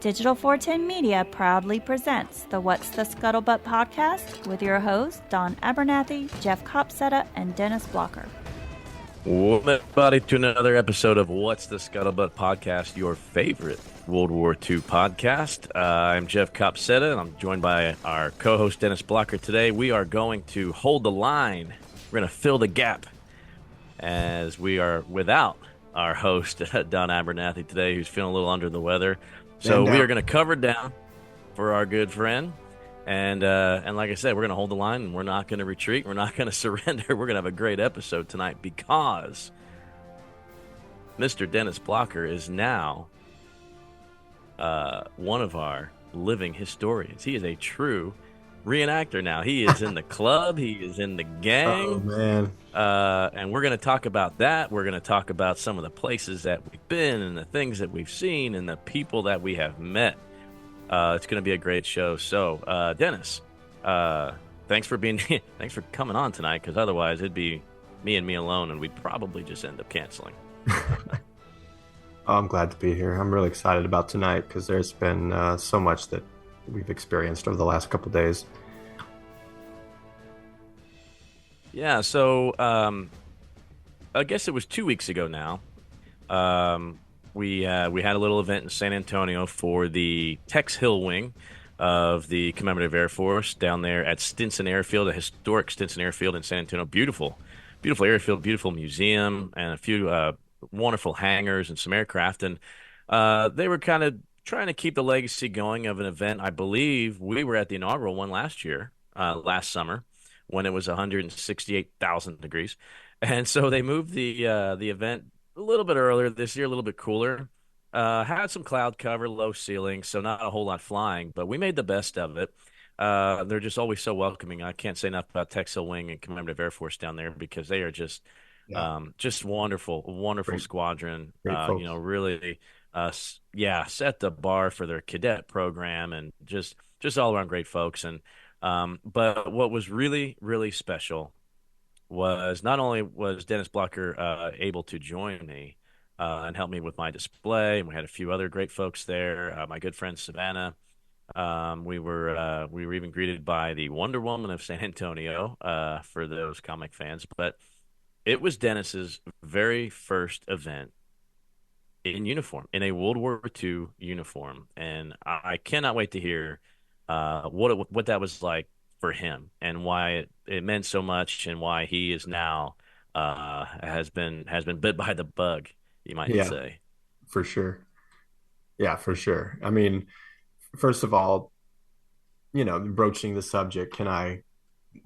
Digital 410 Media proudly presents the What's the Scuttlebutt podcast with your hosts, Don Abernathy, Jeff Copsetta, and Dennis Blocker. Welcome, everybody, to another episode of What's the Scuttlebutt podcast, your favorite World War II podcast. I'm Jeff Copsetta, and I'm joined by our co-host, Dennis Blocker. Today, we are going to hold the line. We're going to fill the gap as we are without our host, Don Abernathy, today, who's feeling a little under the weather. So we are going to cover down for our good friend. And like I said, we're going to hold the line, and we're not going to retreat. We're not going to surrender. We're going to have a great episode tonight because Mr. Dennis Blocker is now one of our living historians. He is a true reenactor now. He is in the club. He is in the gang. Oh, man. And we're going to talk about that. We're going to talk about some of the places that we've been and the things that we've seen and the people that we have met. It's going to be a great show. So, Dennis, thanks for coming on tonight, because otherwise it'd be me alone, and we'd probably just end up canceling. I'm glad to be here. I'm really excited about tonight because there's been so much that we've experienced over the last couple of days. Yeah, so I guess it was 2 weeks ago now. We had a little event in San Antonio for the Tex Hill wing of the Commemorative Air Force down there at Stinson Airfield, a historic Stinson Airfield in San Antonio. Beautiful airfield, beautiful museum, and a few wonderful hangars and some aircraft. And they were kind of trying to keep the legacy going of an event. I believe we were at the inaugural one last summer, when it was 168,000 degrees. And so they moved the event a little bit earlier this year, a little bit cooler. Had some cloud cover, low ceiling, so not a whole lot flying, but we made the best of it. They're just always so welcoming. I can't say enough about Tex Hill Wing and Commemorative Air Force down there, because they are just wonderful, Great. squadron. Great Really, set the bar for their cadet program, and just all around great folks. And but what was really, really special was not only was Dennis Blocker able to join me and help me with my display, and we had a few other great folks there. My good friend Savannah. We were even greeted by the Wonder Woman of San Antonio for those comic fans. But it was Dennis's very first event in uniform, in a World War II uniform, and I cannot wait to hear what that was like for him, and why it meant so much, and why he is now has been bit by the bug, you might say. For sure. Yeah, for sure. I mean, first of all, broaching the subject, can I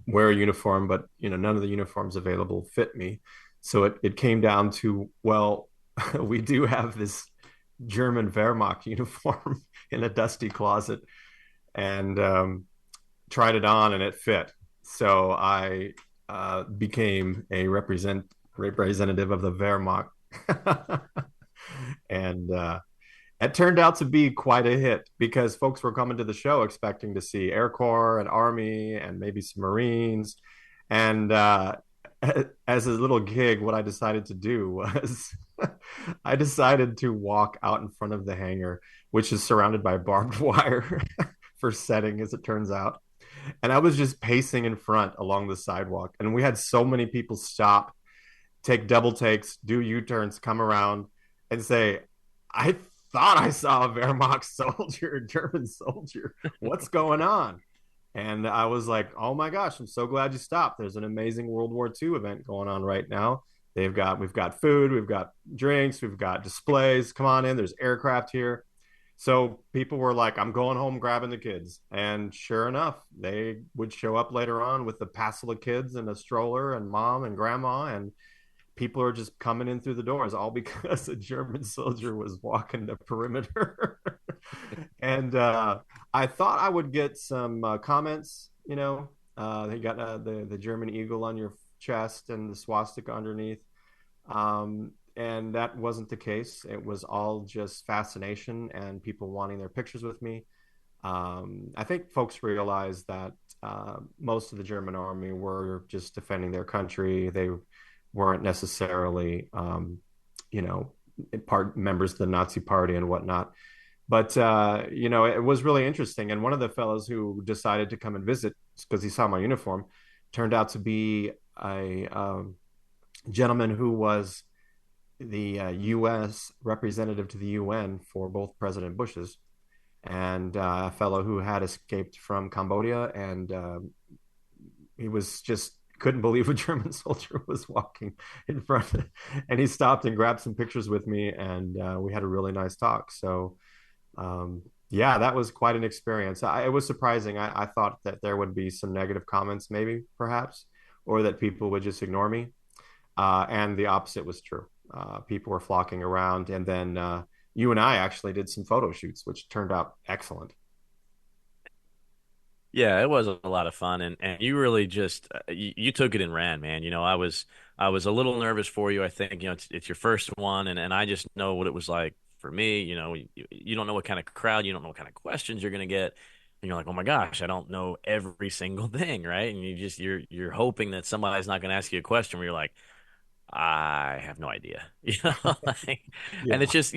wear a uniform? But none of the uniforms available fit me. So it came down to, well, we do have this German Wehrmacht uniform in a dusty closet, and tried it on, and it fit. So I became a representative of the Wehrmacht. And it turned out to be quite a hit, because folks were coming to the show expecting to see Air Corps and Army and maybe some Marines. And as a little gig, what I decided to do was I decided to walk out in front of the hangar, which is surrounded by barbed wire for setting, as it turns out. And I was just pacing in front along the sidewalk. And we had so many people stop, take double takes, do U-turns, come around and say, I thought I saw a Wehrmacht soldier, a German soldier. What's going on? And I was like, oh my gosh, I'm so glad you stopped. There's an amazing World War II event going on right now. We've got food, we've got drinks, we've got displays. Come on in. There's aircraft here. So people were like, I'm going home grabbing the kids. And sure enough, they would show up later on with a passel of kids and a stroller and mom and grandma, and people are just coming in through the doors, all because a German soldier was walking the perimeter. And I thought I would get some comments, they got the German eagle on your chest and the swastika underneath. And that wasn't the case. It was all just fascination and people wanting their pictures with me. I think folks realized that most of the German army were just defending their country. They weren't necessarily, members of the Nazi party and whatnot. But it was really interesting. And one of the fellows who decided to come and visit because he saw my uniform turned out to be a gentleman who was the U.S. representative to the UN for both President Bushes, and a fellow who had escaped from Cambodia, and he was just couldn't believe a German soldier was walking in front, and he stopped and grabbed some pictures with me, and we had a really nice talk. So, yeah, that was quite an experience. It was surprising. I thought that there would be some negative comments, maybe, perhaps, or that people would just ignore me. And the opposite was true. People were flocking around, and then you and I actually did some photo shoots, which turned out excellent. Yeah, it was a lot of fun, and you really just you took it and ran, man. I was a little nervous for you. I think it's your first one, and I just know what it was like for me. You don't know what kind of crowd, you don't know what kind of questions you're gonna get, and you're like, oh my gosh, I don't know every single thing, right? And you're hoping that somebody's not gonna ask you a question where you're like, I have no idea, like, and it's Yeah, just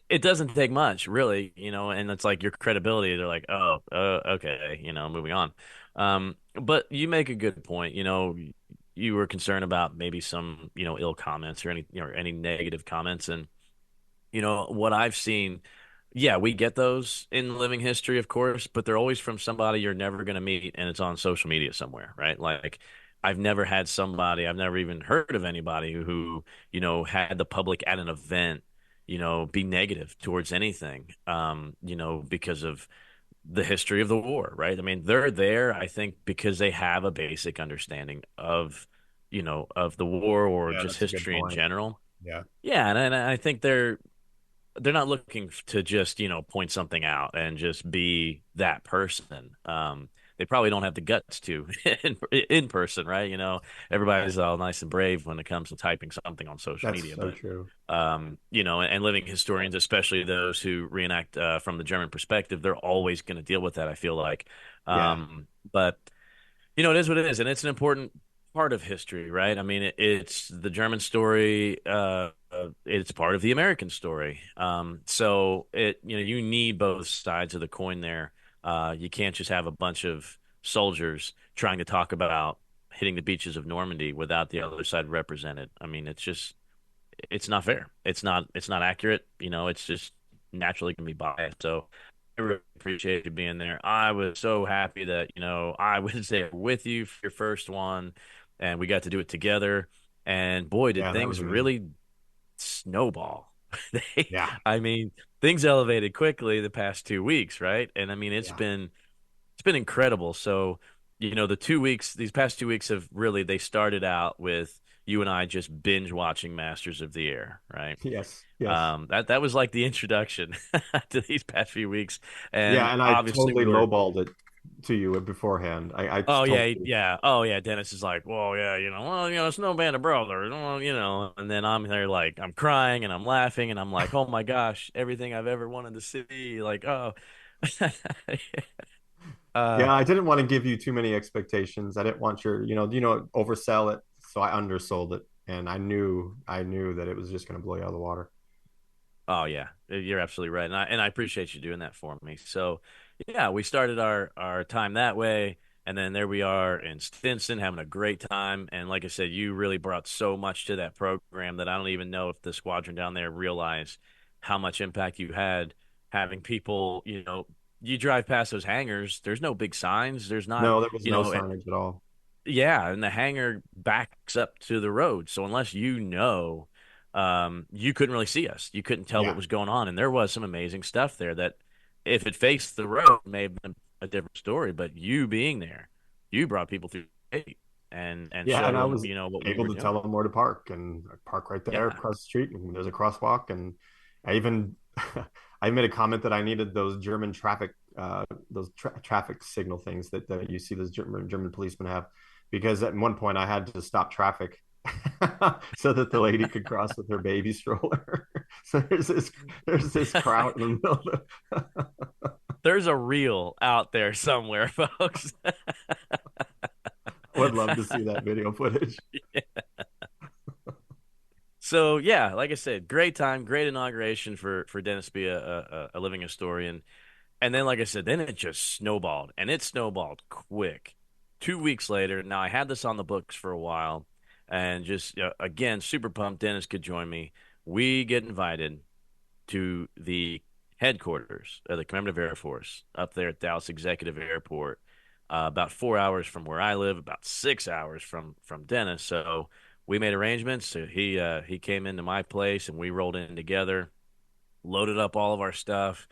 it doesn't take much really, and it's like your credibility. They're like, oh, okay, moving on. But you make a good point. You were concerned about maybe some ill comments or any negative comments, and what I've seen. Yeah, we get those in living history, of course, but they're always from somebody you're never going to meet, and it's on social media somewhere, right? Like, I've never even heard of anybody who had the public at an event, be negative towards anything, because of the history of the war, right? I mean, they're there, I think, because they have a basic understanding of the war or yeah, just that's a good history in point. general. Yeah, Yeah, and I think they're not looking to just point something out and just be that person. They probably don't have the guts to in person, right? Everybody's all nice and brave when it comes to typing something on social that's media, so but true. and living historians, especially those who reenact from the German perspective, they're always going to deal with that, I feel like. Yeah, But it is what it is, and it's an important part of history, right? I mean, it's the German story. It's part of the American story. So you need both sides of the coin there. You can't just have a bunch of soldiers trying to talk about hitting the beaches of Normandy without the other side represented. I mean, it's not fair. It's not accurate. It's just naturally going to be biased. So I really appreciate you being there. I was so happy that I was there with you for your first one, and we got to do it together. And boy, did yeah, that was things amazing. really snowball. They, Yeah, I mean, things elevated quickly the past 2 weeks, right? And I mean, yeah, it's been incredible. So, these past 2 weeks have really, they started out with you and I just binge watching Masters of the Air, right? yes, yes. That was like the introduction to these past few weeks, and Yeah, and I obviously totally we were. lowballed it to you beforehand. I Oh yeah, totally, yeah. Oh yeah. Dennis is like, well, yeah, it's no band of brothers, and then I'm there like I'm crying and I'm laughing and I'm like, oh my gosh, everything I've ever wanted to see, like, oh, uh, yeah, I didn't want to give you too many expectations. I didn't want oversell it, so I undersold it, and I knew that it was just going to blow you out of the water. Oh yeah, you're absolutely right, and I appreciate you doing that for me. So, yeah, we started our time that way, and then there we are in Stinson having a great time. And like I said, you really brought so much to that program that I don't even know if the squadron down there realized how much impact you had having people. You drive past those hangars. There's no big signs. There's not. No, there was no signage at all. Yeah, and the hangar backs up to the road. So unless you couldn't really see us. You couldn't tell what Yeah, was going on. And there was some amazing stuff there that if it faced the road may have been a different story. But you being there, you brought people through the gate and yeah, showed and I them, was what we able were to doing. tell them where to park, and I park right there Yeah. across the street, and there's a crosswalk, and I even I made a comment that I needed those German traffic signal things that you see those German policemen have, because at one point I had to stop traffic so that the lady could cross with her baby stroller. So there's this crowd in the middle. There's a reel out there somewhere, folks. I would love to see that video footage. So yeah, like I said, great time, great inauguration for Dennis to be a living historian. And then, like I said, then it just snowballed, and it snowballed quick. 2 weeks later, now I had this on the books for a while, and just again, super pumped Dennis could join me. We get invited to the headquarters of the Commemorative Air Force up there at Dallas Executive Airport, about 4 hours from where I live, about 6 hours from Dennis. So we made arrangements. So he came into my place, and we rolled in together, loaded up all of our stuff.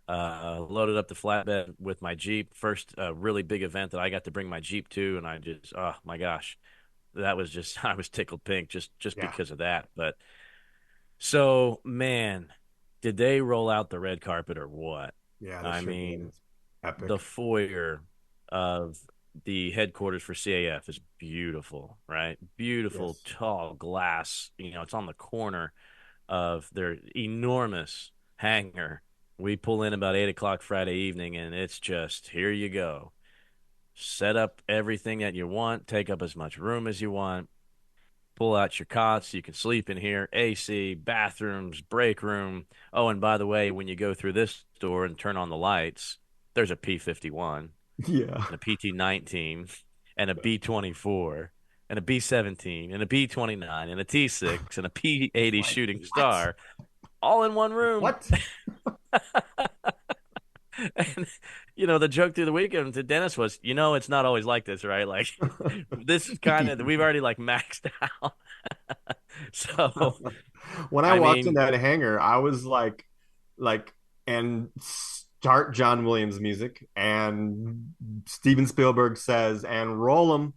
Loaded up the flatbed with my Jeep. First really big event that I got to bring my Jeep to, and I just, oh my gosh, that was just I was tickled pink just Yeah. because of that. But so man, did they roll out the red carpet or what? Yeah, they I sure did. mean, It's the epic. foyer of the headquarters for CAF is beautiful, right? Beautiful, Yes. tall glass. It's on the corner of their enormous hangar. We pull in about 8 o'clock Friday evening, and it's just here you go. Set up everything that you want, take up as much room as you want, pull out your cots. You can sleep in here, AC, bathrooms, break room. Oh, and by the way, when you go through this door and turn on the lights, there's a P-51 Yeah. and a PT-19 and a B-24 and a B-17 and a B-29 and a T-6 and a It's P-80 like, Shooting what? Star all in one room. What? And the joke through the weekend to Dennis was, it's not always like this, right? Like this is kind of we've already like maxed out. So, When I I walked in mean, that hangar, I was like, and start John Williams music, and Steven Spielberg says, and roll them.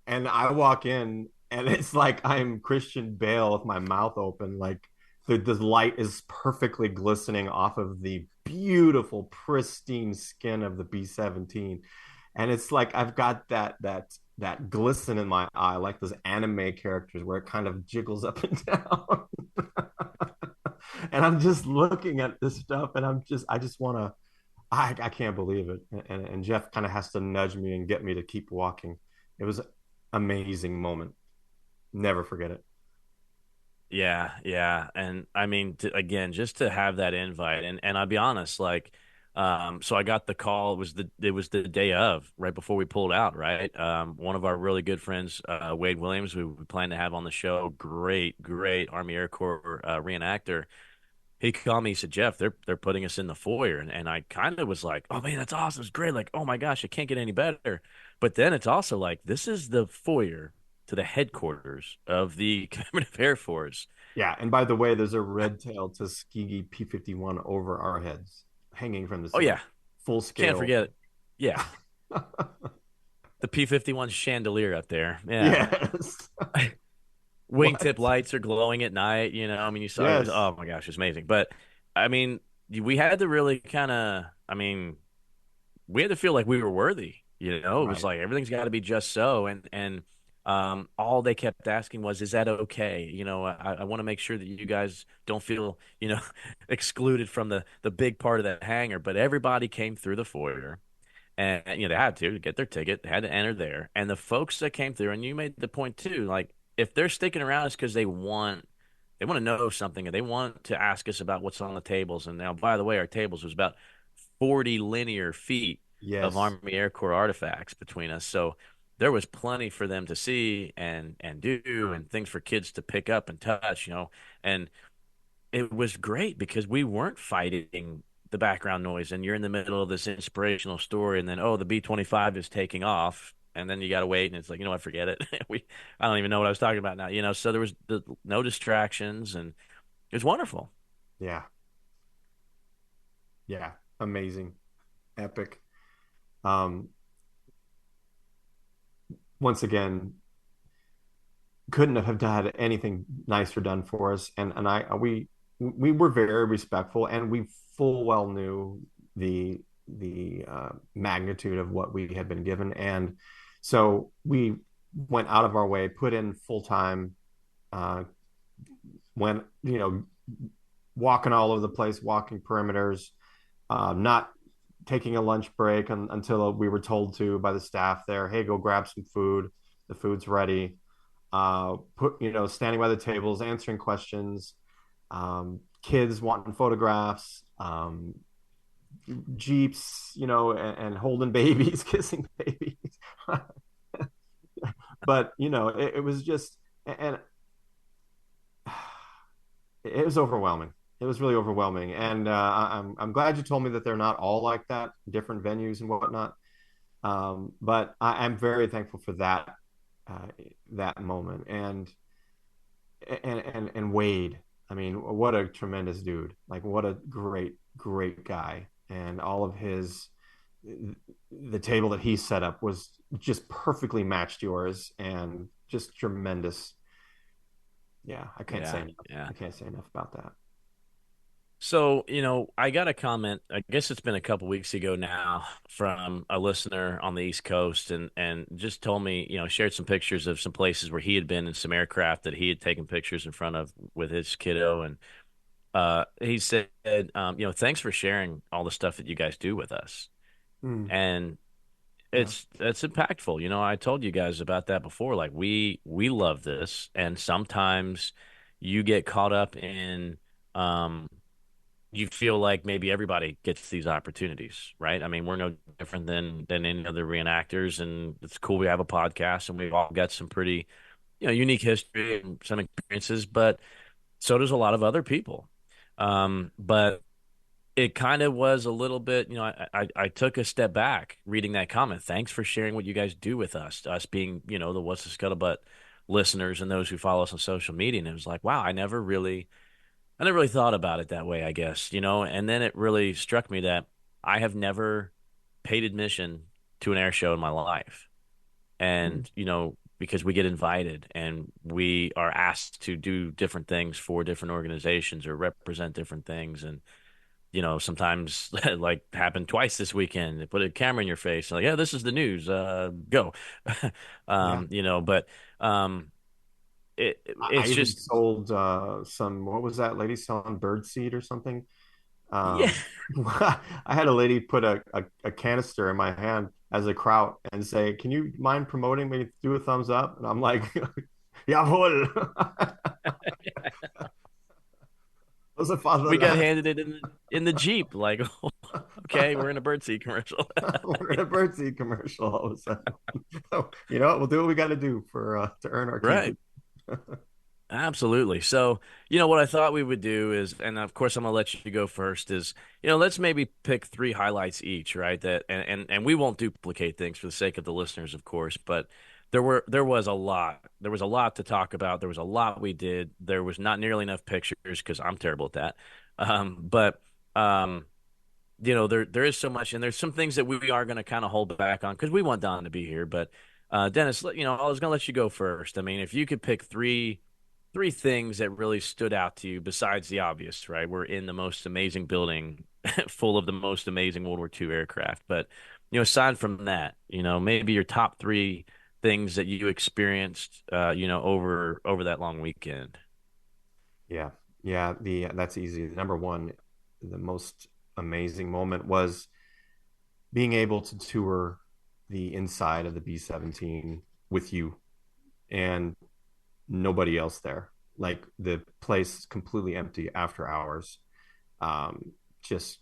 And I walk in, and it's like I'm Christian Bale with my mouth open. Like the light is perfectly glistening off of the beautiful, pristine skin of the B-17. And it's like I've got that glisten in my eye, like those anime characters where it kind of jiggles up and down. And I'm just looking at this stuff, and I just want to. I can't believe it. And Jeff kind of has to nudge me and get me to keep walking. It was an amazing moment. Never forget it. yeah, yeah. And I mean, again, just to have that invite, and I'll be honest, like, so I got the call. It was the day of, right before we pulled out, right? One of our really good friends, Wade Williams, we planned to have on the show. Great, great Army Air Corps reenactor. He called me. He said, "Jeff, they're putting us in the foyer," and I kind of was like, "Oh man, that's awesome! It's great! Like, oh my gosh, it can't get any better." But then it's also like this is the foyer to the headquarters of the Commemorative Air Force. Yeah. And by the way, there's a red-tailed Tuskegee P-51 over our heads, hanging from the Oh ceiling, yeah, full can't scale. forget it. Yeah, the P-51 chandelier up there. Yeah, Yes. wingtip What? lights are glowing at night. I mean, you saw it was. Yes. Oh my gosh, it's amazing. But I mean, we had to really kind of. I mean, we had to feel like we were worthy. It was Right. like everything's got to be just so, and all they kept asking was, "Is that okay?" I want to make sure that you guys don't feel excluded from the big part of that hangar. But everybody came through the foyer, and they had to get their ticket, they had to enter there, and the folks that came through, and you made the point too, like if they're sticking around, it's because they want to know something, and they want to ask us about what's on the tables. And now, by the way, our tables was about 40 linear feet of Yes. Army Air Corps artifacts between us. So there was plenty for them to see and do, and things for kids to pick up and touch. And it was great because we weren't fighting the background noise, and you're in the middle of this inspirational story, and then the B-25 is taking off. And then you got to wait, and it's like, I forget it. I don't even know what I was talking about now. So there was no distractions, and it was wonderful. Yeah. Yeah. Amazing. Epic. Um, Once again, couldn't have had anything nicer done for us. And we were very respectful, and we full well knew the magnitude of what we had been given. And so we went out of our way, put in full time, went, walking all over the place, walking perimeters, not taking a lunch break until we were told to by the staff there, hey, go grab some food. The food's ready. standing by the tables, answering questions, kids wanting photographs, Jeeps, and holding babies, kissing babies. But, it was just, and it was overwhelming. It was really overwhelming. And I'm glad you told me that they're not all like that, different venues and whatnot. But I'm very thankful for that moment. And Wade, I mean, what a tremendous dude! Like, what a great guy, and all of the table that he set up was just perfectly matched yours, and just tremendous. Yeah, I can't say Yeah, enough. yeah. I can't say enough about that. So, I got a comment, I guess it's been a couple weeks ago now, from a listener on the East Coast and just told me, shared some pictures of some places where he had been in some aircraft that he had taken pictures in front of with his kiddo. And he said, thanks for sharing all the stuff that you guys do with us. Mm, And yeah. it's impactful. I told you guys about that before. Like, we love this, and sometimes you get caught up in you feel like maybe everybody gets these opportunities, right? I mean, we're no different than any other reenactors, and it's cool we have a podcast and we've all got some pretty, unique history and some experiences, but so does a lot of other people. But it kind of was a little bit, I took a step back reading that comment. Thanks for sharing what you guys do with us being, the What's the Scuttlebutt listeners and those who follow us on social media. And it was like, wow, I never really thought about it that way, I guess, and then it really struck me that I have never paid admission to an air show in my life. Mm, And, because we get invited and we are asked to do different things for different organizations or represent different things. And, sometimes like happened twice this weekend. They put a camera in your face, like, yeah, this is the news. Go. yeah. But I it's even just, sold some. What was that lady selling bird seed or something? yeah. Um, I had a lady put a canister in my hand as a kraut and say, "Can you mind promoting me? Do a thumbs up." And I'm like, "Jawohl." Was a We got fatherland. handed it in the Jeep. Like, okay, we're in a birdseed commercial. We're in a birdseed commercial all of a sudden. So, you know what? We'll do what we got to do for to earn our keep. Right. Absolutely. So, what I thought we would do is, and of course I'm gonna let you go first, is, let's maybe pick three highlights each, right? That and we won't duplicate things for the sake of the listeners, of course, but there was a lot. There was a lot to talk about. There was a lot we did. There was not nearly enough pictures because I'm terrible at that. But there is so much, and there's some things that we are going to kind of hold back on because we want Don to be here. But Dennis, I was going to let you go first. I mean, if you could pick three things that really stood out to you besides the obvious, right? We're in the most amazing building full of the most amazing World War II aircraft. But, aside from that, maybe your top three things that you experienced, over that long weekend. Yeah, yeah. That's easy. Number one, the most amazing moment was being able to tour the inside of the B-17 with you and nobody else there. Like the place completely empty after hours. Just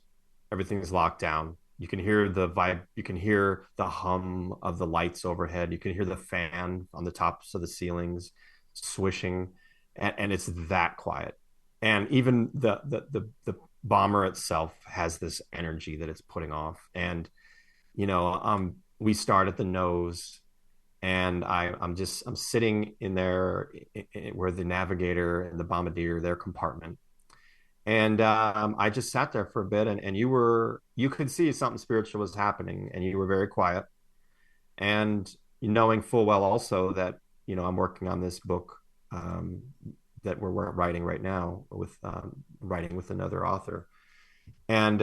everything's locked down. You can hear the vibe. You can hear the hum of the lights overhead. You can hear the fan on the tops of the ceilings swishing, and it's that quiet. And even the bomber itself has this energy that it's putting off. And we start at the nose, and I'm sitting in there where the navigator and the bombardier, their compartment, and I just sat there for a bit, and you could see something spiritual was happening, and you were very quiet, and knowing full well also that I'm working on this book um, that we're writing right now with writing with another author, and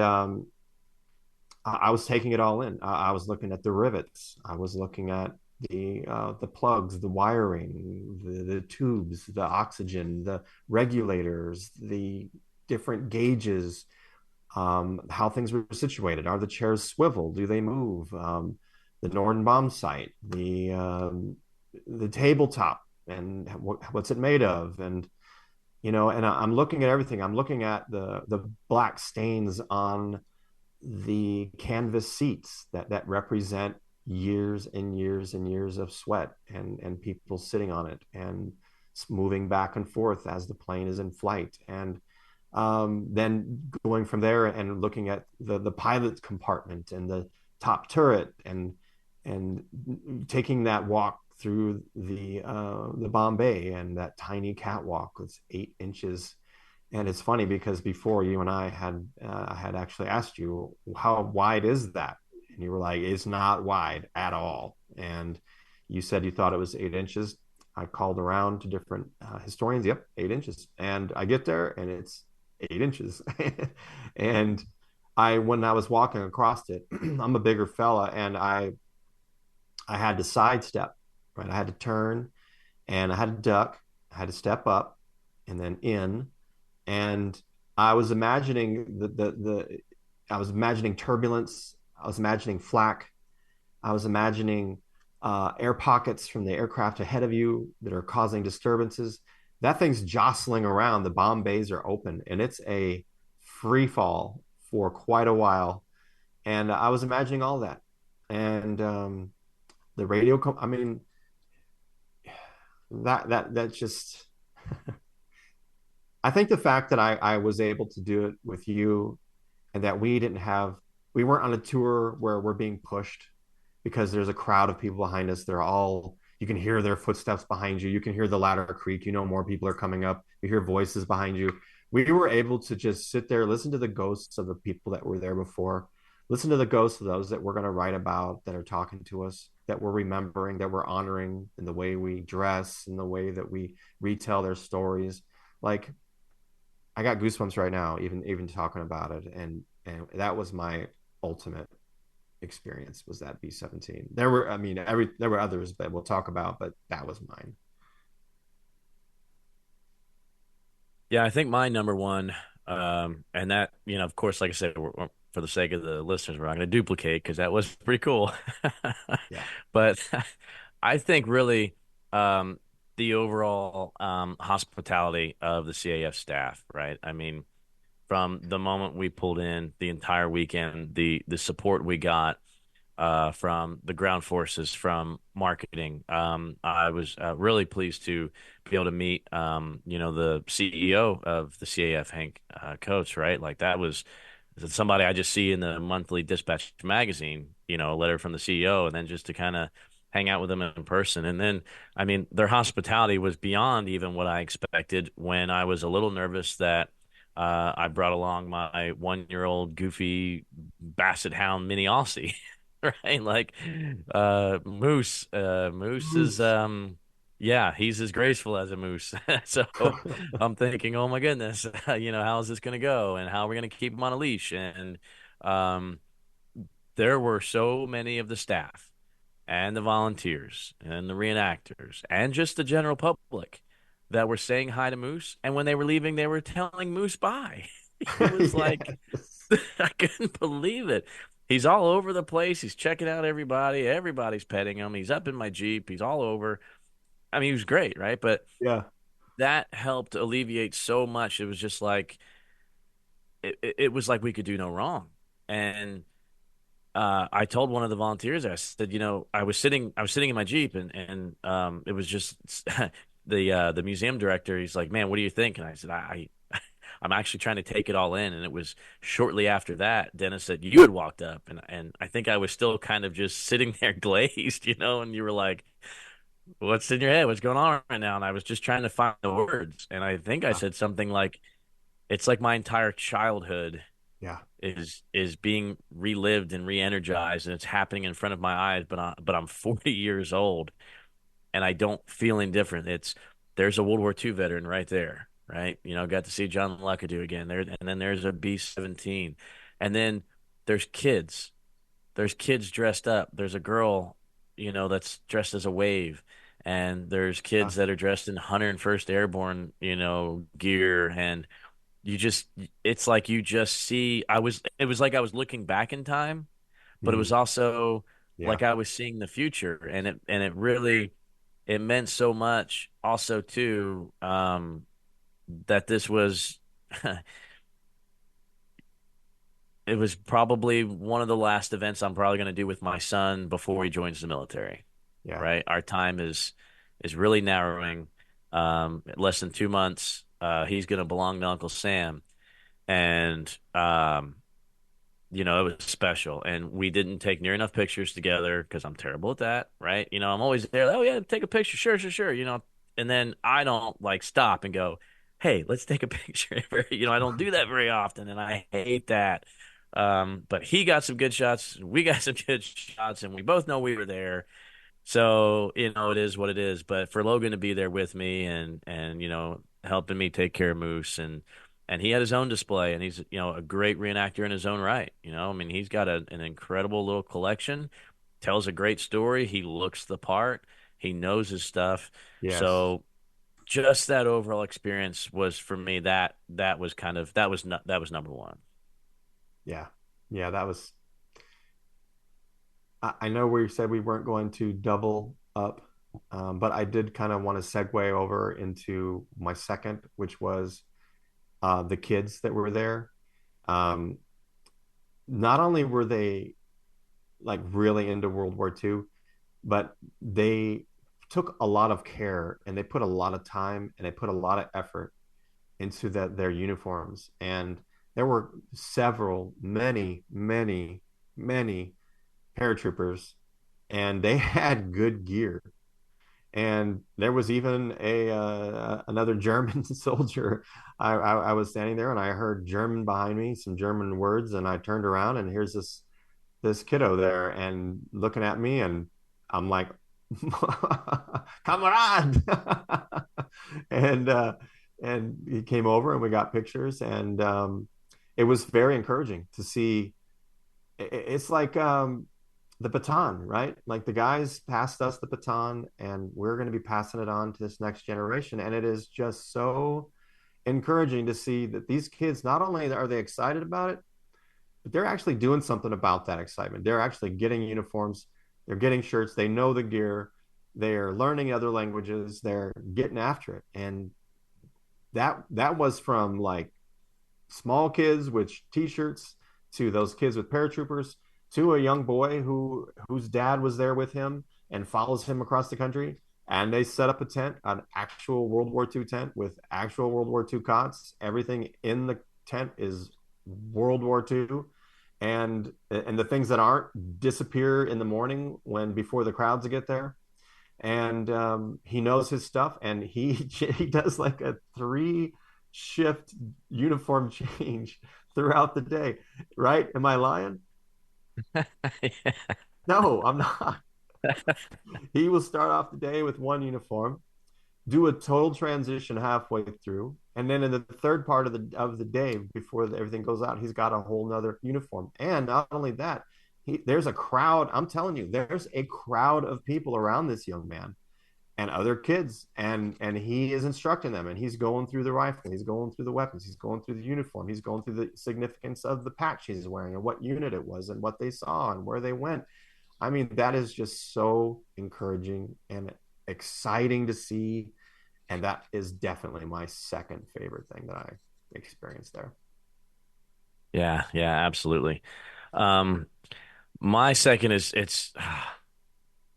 I was taking it all in. I was looking at the rivets. I was looking at the plugs, the wiring, the tubes, the oxygen, the regulators, the different gauges, how things were situated. Are the chairs swivel? Do they move? The Norden bomb sight, the tabletop, and what's it made of, and and I'm looking at everything. I'm looking at the black stains on the canvas seats that represent years and years and years of sweat and people sitting on it and moving back and forth as the plane is in flight. And then going from there and looking at the pilot's compartment and the top turret, and taking that walk through the Bombay, and that tiny catwalk was 8 inches. And it's funny because before, you and I had actually asked you, how wide is that? And you were like, it's not wide at all. And you said you thought it was 8 inches. I called around to different historians. Yep, 8 inches. And I get there and it's 8 inches. And when I was walking across it, I'm a bigger fella, and I had to sidestep, right? I had to turn, and I had to duck, I had to step up and then in. And I was imagining I was imagining turbulence, I was imagining flak, I was imagining air pockets from the aircraft ahead of you that are causing disturbances. That thing's jostling around. The bomb bays are open, and it's a free fall for quite a while. And I was imagining all that. And the radio, I mean, that just, I think the fact that I was able to do it with you, and that we weren't on a tour where we're being pushed because there's a crowd of people behind us. You can hear their footsteps behind you. You can hear the ladder creak. More people are coming up. You hear voices behind you. We were able to just sit there, listen to the ghosts of the people that were there before, listen to the ghosts of those that we're going to write about, that are talking to us, that we're remembering, that we're honoring in the way we dress, in the way that we retell their stories. Like, I got goosebumps right now, even talking about it. And that was my ultimate experience, was that B-17. There were others that we'll talk about, but that was mine. Yeah, I think my number one, and that, of course, like I said, for the sake of the listeners, we're not going to duplicate because that was pretty cool. Yeah. But I think really the overall hospitality of the CAF staff, right? I mean, from the moment we pulled in, the entire weekend, the support we got from the ground forces, from marketing. I was really pleased to be able to meet, the CEO of the CAF, Hank Coates, right? Like, that was somebody I just see in the monthly Dispatch magazine, a letter from the CEO, and then just to kind of hang out with them in person. And then, I mean, their hospitality was beyond even what I expected, when I was a little nervous that I brought along my 1-year-old goofy basset hound mini Aussie. Right? Like, Moose is, Moose. yeah, he's as graceful as a moose. So I'm thinking, oh my goodness, how is this going to go, and how are we going to keep him on a leash? And um, there were so many of the staff and the volunteers and the reenactors and just the general public that were saying hi to Moose. And when they were leaving, they were telling Moose bye. It was like, Yes. I couldn't believe it. He's all over the place. He's checking out everybody. Everybody's petting him. He's up in my Jeep. He's all over. I mean, he was great, right? But Yeah. that helped alleviate so much. It was just like, it was like we could do no wrong. And I told one of the volunteers, I said, I was sitting in my Jeep, and it was just the museum director. He's like, man, what do you think? And I said, I'm actually trying to take it all in. And it was shortly after that, Dennis, said you had walked up, and I think I was still kind of just sitting there glazed, and you were like, what's in your head? What's going on right now? And I was just trying to find the words. And I think I Yeah. said something like, it's like my entire childhood Yeah. is being relived and re-energized, and it's happening in front of my eyes, but I'm 40 years old and I don't feel indifferent. There's a World War II veteran right there, right? Got to see John Luckadoo again there, and then there's a B-17, and then there's kids. There's kids dressed up. There's a girl, that's dressed as a wave, and there's Yeah. kids that are dressed in 101st Airborne, gear, and it's like you just see. It was like I was looking back in time, but it was Mm. also Yeah. like I was seeing the future, and it really it meant so much also too, that this was it was probably one of the last events I'm probably going to do with my son before he joins the military. Yeah. Right, our time is really narrowing. Less than 2 months, he's going to belong to Uncle Sam, and it was special. And we didn't take near enough pictures together because I'm terrible at that. Right, I'm always there. Oh yeah, take a picture. Sure, sure, sure. And then I don't like stop and go, hey, let's take a picture. I don't do that very often, and I hate that. But he got some good shots, we got some good shots, and we both know we were there. So, it is what it is. But for Logan to be there with me and helping me take care of Moose, and he had his own display, and he's, a great reenactor in his own right. I mean, he's got an incredible little collection, tells a great story. He looks the part. He knows his stuff. Yes. So just that overall experience was for me that was kind of that was number one. Yeah. Yeah. That was, I know we said we weren't going to double up, but I did kind of want to segue over into my second, which was the kids that were there. Um, Not only were they like really into World War II, but they took a lot of care and they put a lot of time and they put a lot of effort into their uniforms. And there were many paratroopers, and they had good gear. And there was even a another German soldier. I was standing there and I heard German behind me, some German words, and I turned around and here's this kiddo there and looking at me, and I'm like, "Kamerad," and and he came over and we got pictures, and it was very encouraging to see. It's like the baton, right? Like the guys passed us the baton, and we're going to be passing it on to this next generation. And it is just so encouraging to see that these kids, not only are they excited about it, but they're actually doing something about that excitement. They're actually getting uniforms, they're getting shirts, they know the gear, they're learning other languages, they're getting after it. And that was from like small kids with t-shirts to those kids with paratroopers to a young boy whose dad was there with him and follows him across the country, and they set up a tent, an actual World War II tent with actual World War II cots. Everything in the tent is World War II, and the things that aren't disappear in the morning when before the crowds get there. And he knows his stuff, and he does like a 3 shift uniform change throughout the day. Right? Am I lying? No, I'm not. He will start off the day with one uniform, do a total transition halfway through, and then in the third part of the day before everything goes out, he's got a whole nother uniform. And not only that, there's a crowd. I'm telling you, there's a crowd of people around this young man and other kids, and he is instructing them, and he's going through the rifle, he's going through the weapons, he's going through the uniform, he's going through the significance of the patch he's wearing and what unit it was and what they saw and where they went. I mean, that is just so encouraging and exciting to see, and that is definitely my second favorite thing that I experienced there. Yeah, yeah, absolutely. Um, my second is it's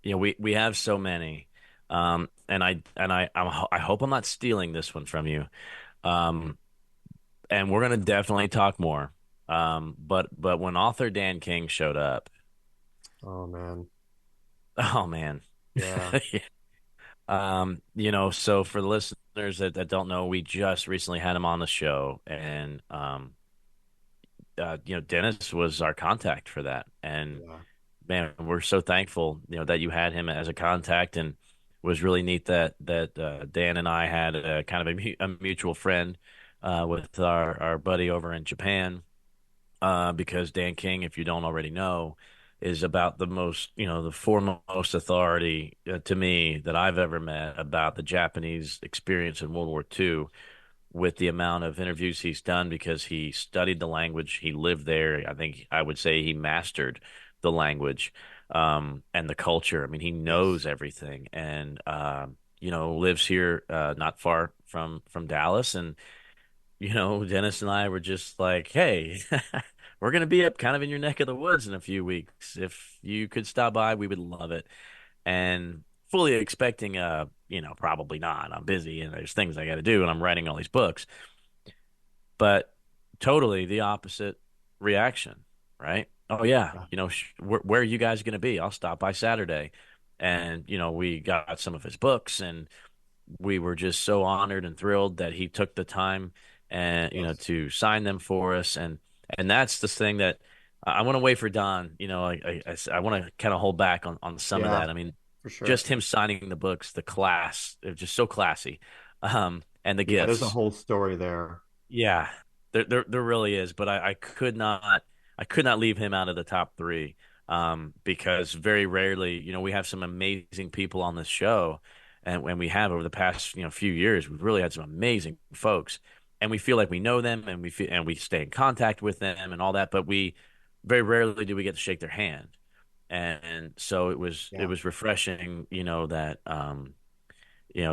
we have so many. I hope I'm not stealing this one from you. Um, and we're gonna definitely talk more. But when author Dan King showed up, Oh man. oh man. Yeah. So for the listeners that don't know, we just recently had him on the show, and Dennis was our contact for that. And Yeah. man, we're so thankful, that you had him as a contact, and it was really neat that Dan and I had a kind of a mutual friend with our buddy over in Japan, because Dan King, if you don't already know, is about the foremost authority to me that I've ever met about the Japanese experience in World War II, with the amount of interviews he's done, because he studied the language, he lived there. I think I would say he mastered the language. and the culture. I mean, he Yes. knows everything, and lives here not far from Dallas, and Dennis and I were just like, hey, we're gonna be up kind of in your neck of the woods in a few weeks. If you could stop by, we would love it. And fully expecting, probably not. I'm busy and there's things I got to do, and I'm writing all these books. But totally the opposite reaction, right? Oh yeah, Yeah. where are you guys going to be? I'll stop by Saturday, and we got some of his books, and we were just so honored and thrilled that he took the time and Yes. to sign them for us, and that's the thing that I want to wait for Don. I want to kind of hold back on some of Yeah, that. I mean, for sure. just him signing the books, the class, they're just so classy, and the Yeah, there's a gifts. whole story there. Yeah, there really is, but I could not leave him out of the top three, because very rarely, we have some amazing people on this show, and when we have over the past, few years, we've really had some amazing folks, and we feel like we know them, and we stay in contact with them and all that, but we very rarely do we get to shake their hand, and so it Yeah. was refreshing, that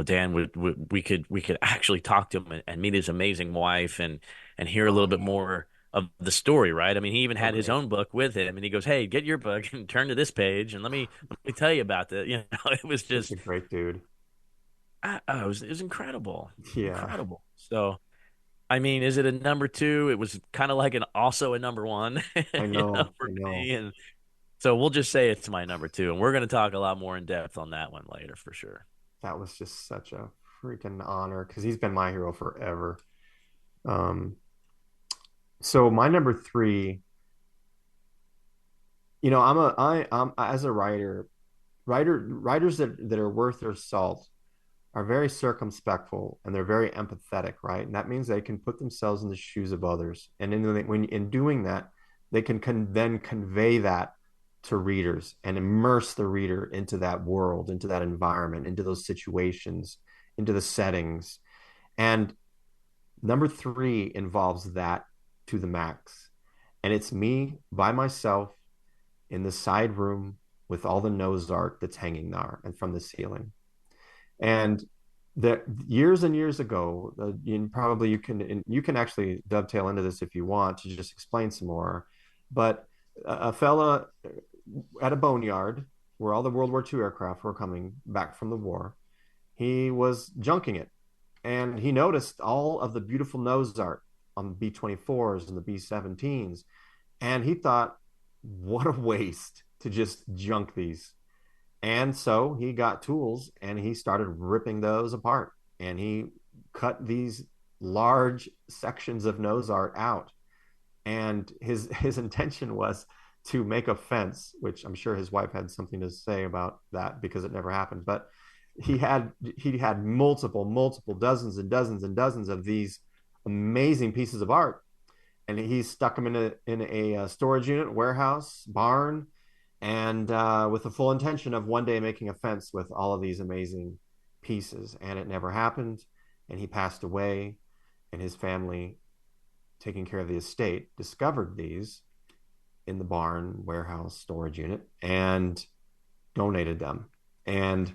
Dan we could actually talk to him and meet his amazing wife and hear a Oh little bit yeah. more of the story, right? I mean, he even So had his great. own book with him, and he goes, "Hey, get your book and turn to this page, and let me tell you about the." It was Such a just, great dude. it was incredible, Yeah, incredible. So, I mean, is it a number two? It was kind of like also a number one, I know. for I know. me, and so we'll just say it's my number two, and we're going to talk a lot more in depth on that one later for sure. That was just such a freaking honor because he's been my hero forever. Um, so my number three, I'm as a writers that are worth their salt are very circumspectful and they're very empathetic, right? And that means they can put themselves in the shoes of others. And when in doing that, they can then convey that to readers and immerse the reader into that world, into that environment, into those situations, into the settings. And number three involves that to the max. And it's me by myself in the side room with all the nose art that's hanging there and from the ceiling. And that years and years ago, probably you can actually dovetail into this if you want to just explain some more. But a fella at a boneyard where all the World War II aircraft were coming back from the war, he was junking it, and he noticed all of the beautiful nose art on the B-24s and the B-17s, and he thought, "What a waste to just junk these." And so he got tools and he started ripping those apart. And he cut these large sections of nose art out. And his intention was to make a fence, which I'm sure his wife had something to say about that because it never happened. But he had multiple dozens and dozens and dozens of these amazing pieces of art, and he stuck them in a storage unit, warehouse, barn, and with the full intention of one day making a fence with all of these amazing pieces. And it never happened, and he passed away, and his family, taking care of the estate, discovered these in the barn, warehouse, storage unit, and donated them. And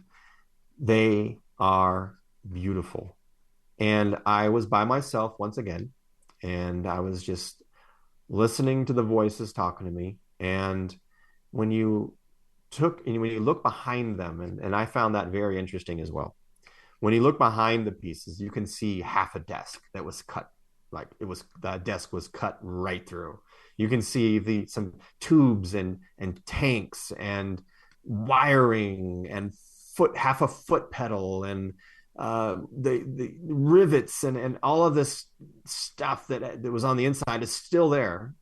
they are beautiful. And I was by myself once again, and I was just listening to the voices talking to me. And when you when you look behind them, and I found that very interesting as well. When you look behind the pieces, you can see half a desk that was cut, like the desk was cut right through. You can see the some tubes and tanks and wiring and half a foot pedal and the rivets and all of this stuff that was on the inside is still there.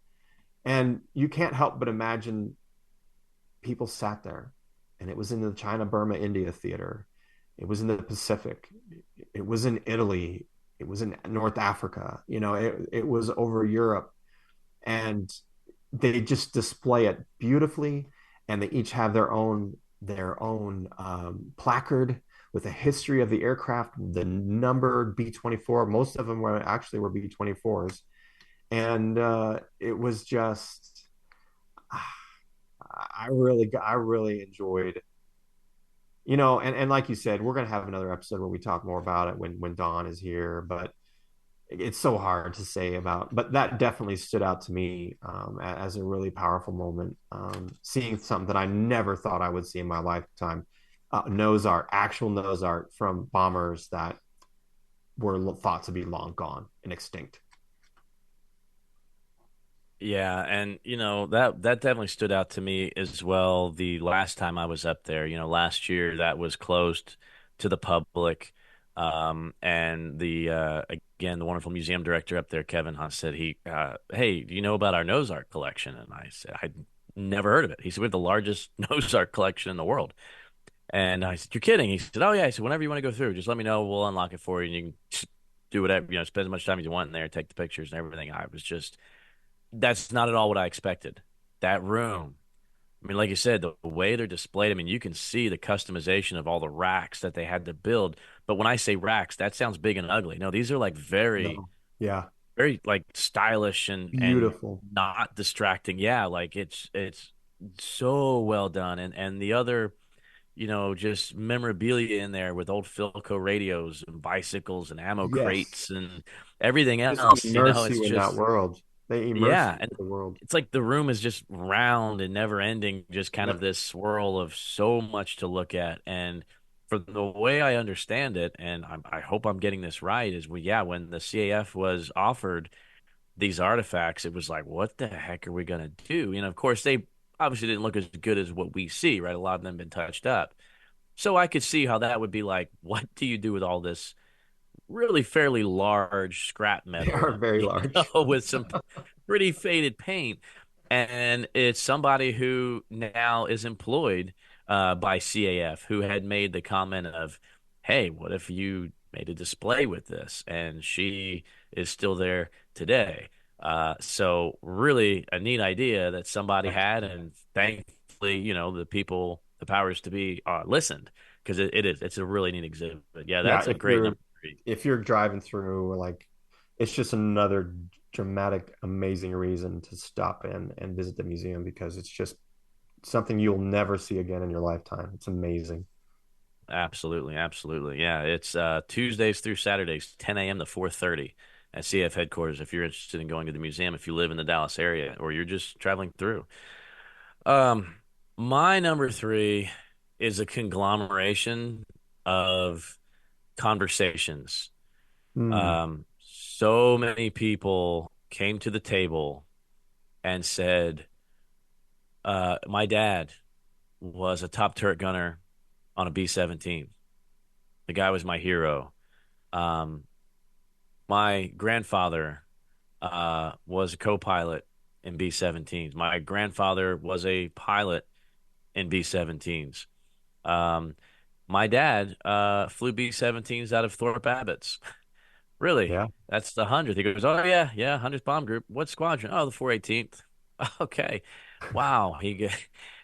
And you can't help but imagine people sat there, and it was in the China Burma India theater, it was in the Pacific, it was in Italy, it was in North Africa, it was over Europe, and they just display it beautifully, and they each have their own placard with a history of the aircraft, the numbered B-24. Most of them were B-24s, and it was just I really enjoyed, and like you said, we're gonna have another episode where we talk more about it when Dawn is here, but it's so hard to say about, but that definitely stood out to me as a really powerful moment. Seeing something that I never thought I would see in my lifetime, nose art, actual nose art from bombers that were thought to be long gone and extinct. Yeah, and that definitely stood out to me as well. The last time I was up there, last year that was closed to the public, and the again the wonderful museum director up there, Kevin Hunt, said hey, do you know about our nose art collection? And I said I'd never heard of it. He said we have the largest nose art collection in the world, and I said you're kidding. He said oh yeah. He said whenever you want to go through, just let me know. We'll unlock it for you, and you can do whatever spend as much time as you want in there, take the pictures and everything. I was just that's not at all what I expected. That room, I mean, like you said, the way they're displayed, I mean, you can see the customization of all the racks that they had to build. But when I say racks, that sounds big and ugly. No, these are like very, No. Yeah. very like stylish and Beautiful. not distracting. Yeah, like it's so well done. And the other, just memorabilia in there with old Philco radios and bicycles and ammo Yes. crates and everything Just else. immerse It's you in that just world. They immerse yeah, you and into the world. it's like the room is just round and never ending, just kind of Yep. this swirl of so much to look at. And for the way I understand it, and I hope I'm getting this right, is when the CAF was offered these artifacts, it was like, what the heck are we gonna do? Of course, they obviously didn't look as good as what we see, right? A lot of them been touched up. So I could see how that would be like, what do you do with all this really fairly large scrap They are metal, very large. with some pretty faded paint. And it's somebody who now is employed by CAF who had made the comment of, hey, what if you made a display with this? And she is still there today. So really a neat idea that somebody had, and thankfully, the powers to be listened because it's a really neat exhibit. Yeah, Yeah, that's a great number three. if you're driving through, like, it's just another dramatic, amazing reason to stop in and visit the museum because it's just something you'll never see again in your lifetime. It's amazing. Absolutely, absolutely. Yeah, it's Tuesdays through Saturdays, 10 a.m. to 4:30 at CF headquarters. If you're interested in going to the museum, if you live in the Dallas area or you're just traveling through. Um, my number three is a conglomeration of conversations. Hmm. So many people came to the table and said, "My dad was a top turret gunner on a B-17. The guy was my hero." Um, my grandfather was a co-pilot in B-17s. My grandfather was a pilot in B-17s. Um, my dad flew B-17s out of Thorpe Abbott's. Really? Yeah. That's the 100th. He goes, oh, yeah, yeah, 100th Bomb Group. What squadron? Oh, the 418th. Okay. Wow.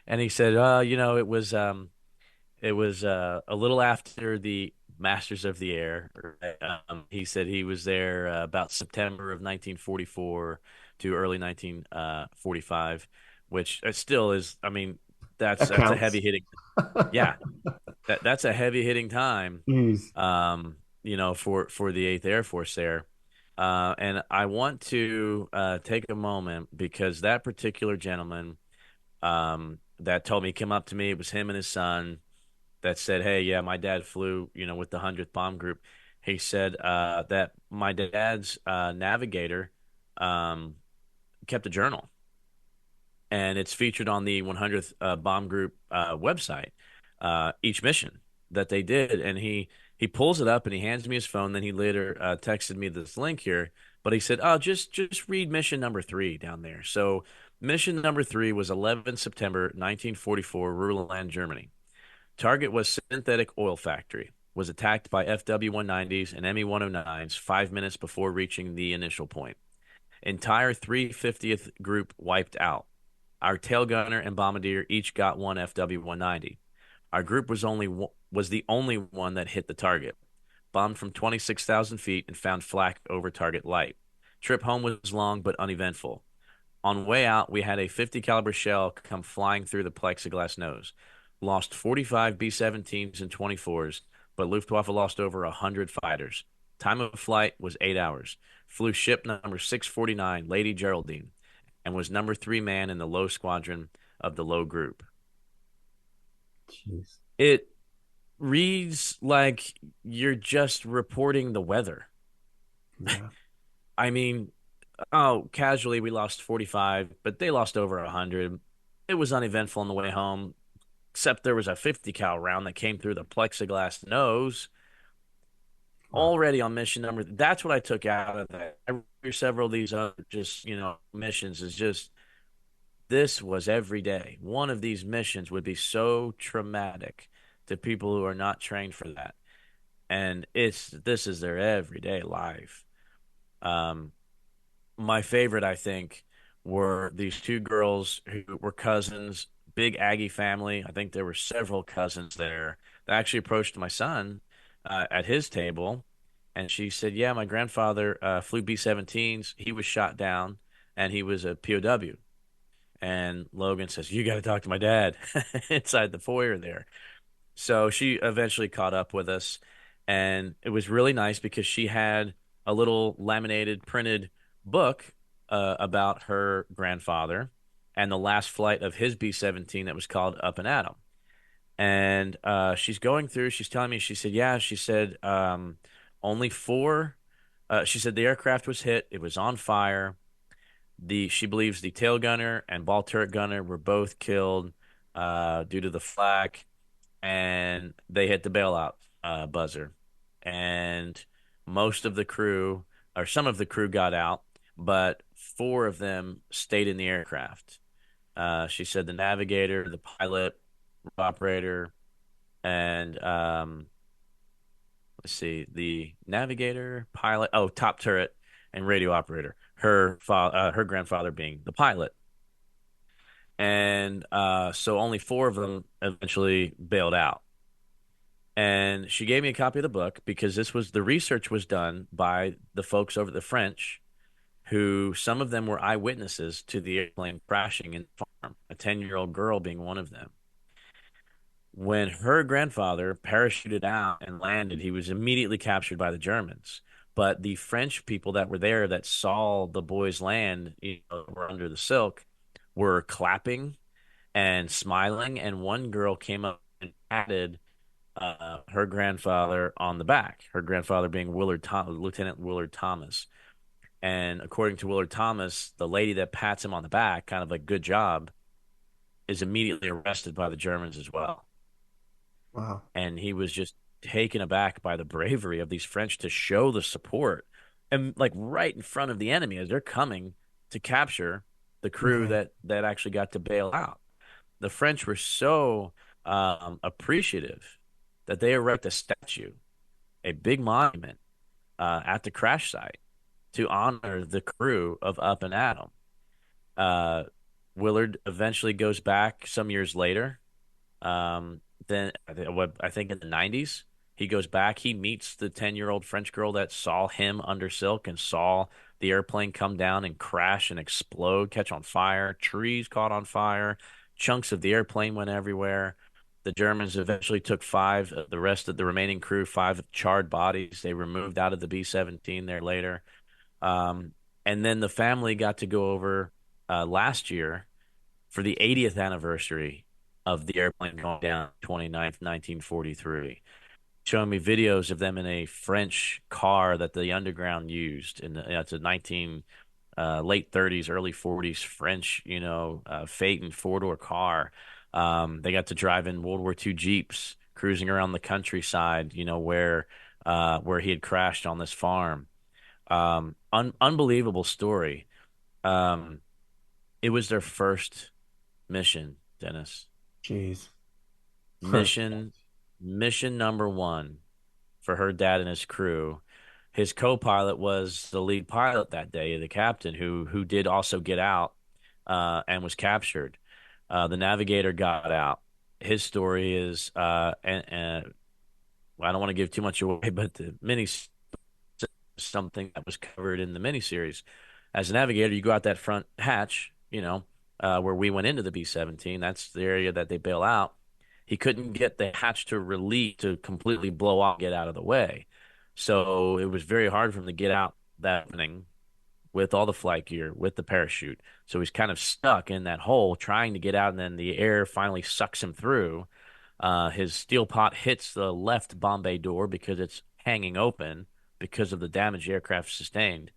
And he said, it was a little after the Masters of the Air. He said he was there about September of 1944 to early 1945, which still is, I mean, that's That that's a counts. heavy hitting. Yeah, that's a heavy hitting time, Jeez. for the Eighth Air Force there. And I want to take a moment because that particular gentleman that told me, came up to me, it was him and his son that said, "Hey, yeah, my dad flew, with the 100th Bomb Group." He said that my dad's navigator um, kept a journal, and it's featured on the 100th Bomb Group website. Each mission that they did, and he pulls it up and he hands me his phone. Then he later texted me this link here, but he said, "Oh, just read mission number three down there." So mission number three was 11 September 1944, Ruhrland, Germany. Target was synthetic oil factory. Was attacked by FW-190s and ME-109s 5 minutes before reaching the initial point. Entire 350th group wiped out. Our tail gunner and bombardier each got one FW-190. Our group was the only one that hit the target. Bombed from 26,000 feet and found flak over target light. Trip home was long but uneventful. On way out, we had a 50 caliber shell come flying through the plexiglass nose. Lost 45 B-17s and 24s, but Luftwaffe lost over 100 fighters. Time of flight was 8 hours. Flew ship number 649, Lady Geraldine, and was number 3 man in the low squadron of the low group. Jeez. It reads like you're just reporting the weather. Yeah. I mean, oh, casually we lost 45, but they lost over 100. It was uneventful on the way home, except there was a 50 cal round that came through the plexiglass nose. Wow. Already on mission number. That's what I took out of that. Several of these other just, missions is just this was every day. One of these missions would be so traumatic to people who are not trained for that. And this is their everyday life. Um, my favorite, I think, were these two girls who were cousins, big Aggie family. I think there were several cousins there that actually approached my son at his table. And she said, yeah, my grandfather flew B-17s. He was shot down and he was a POW. And Logan says, you got to talk to my dad inside the foyer there. So she eventually caught up with us. And it was really nice because she had a little laminated, printed book about her grandfather and the last flight of his B-17 that was called Up and Atom. And she's going through, she's telling me, she said, yeah, she said, only four. She said the aircraft was hit. It was on fire. She believes the tail gunner and ball turret gunner were both killed due to the flak, and they hit the bailout buzzer. And most of the crew, or some of the crew, got out, but four of them stayed in the aircraft. She said the navigator, the pilot, operator, and let's see, the navigator, pilot, top turret, and radio operator. Her grandfather being the pilot, and so only four of them eventually bailed out. And she gave me a copy of the book because the research was done by the folks over the French, who some of them were eyewitnesses to the airplane crashing in the farm. A 10-year-old girl being one of them. When her grandfather parachuted out and landed, he was immediately captured by the Germans. But the French people that were there that saw the boys land, were under the silk, were clapping and smiling. And one girl came up and patted her grandfather on the back. Her grandfather being Lieutenant Willard Thomas. And according to Willard Thomas, the lady that pats him on the back, kind of like good job, is immediately arrested by the Germans as well. Wow. And he was just taken aback by the bravery of these French to show the support and like right in front of the enemy as they're coming to capture the crew that actually got to bail out. The French were so appreciative that they erected a statue, a big monument at the crash site to honor the crew of Up and Atom. Willard eventually goes back some years later. Then I think in the 90s, he goes back. He meets the 10-year-old French girl that saw him under silk and saw the airplane come down and crash and explode, catch on fire. Trees caught on fire. Chunks of the airplane went everywhere. The Germans eventually took the rest of the remaining crew, 5 charred bodies. They removed out of the B-17 there later. And then the family got to go over last year for the 80th anniversary of the airplane going down 29th, 1943, showing me videos of them in a French car that the underground used. It's a late 30s, early 40s French, Phaeton 4-door car. They got to drive in World War II Jeeps, cruising around the countryside, where he had crashed on this farm. Unbelievable story. It was their first mission, Dennis. Jeez. Mission number 1 for her dad and his crew. His co-pilot was the lead pilot that day, the captain, who did also get out and was captured. The navigator got out. His story is, and I don't want to give too much away, but the something that was covered in the miniseries. As a navigator, you go out that front hatch where we went into the B-17. That's the area that they bail out. He couldn't get the hatch to release to completely blow off, get out of the way. So it was very hard for him to get out that opening with all the flight gear, with the parachute. So he's kind of stuck in that hole trying to get out, and then the air finally sucks him through. His steel pot hits the left bomb bay door because it's hanging open because of the damage the aircraft sustained.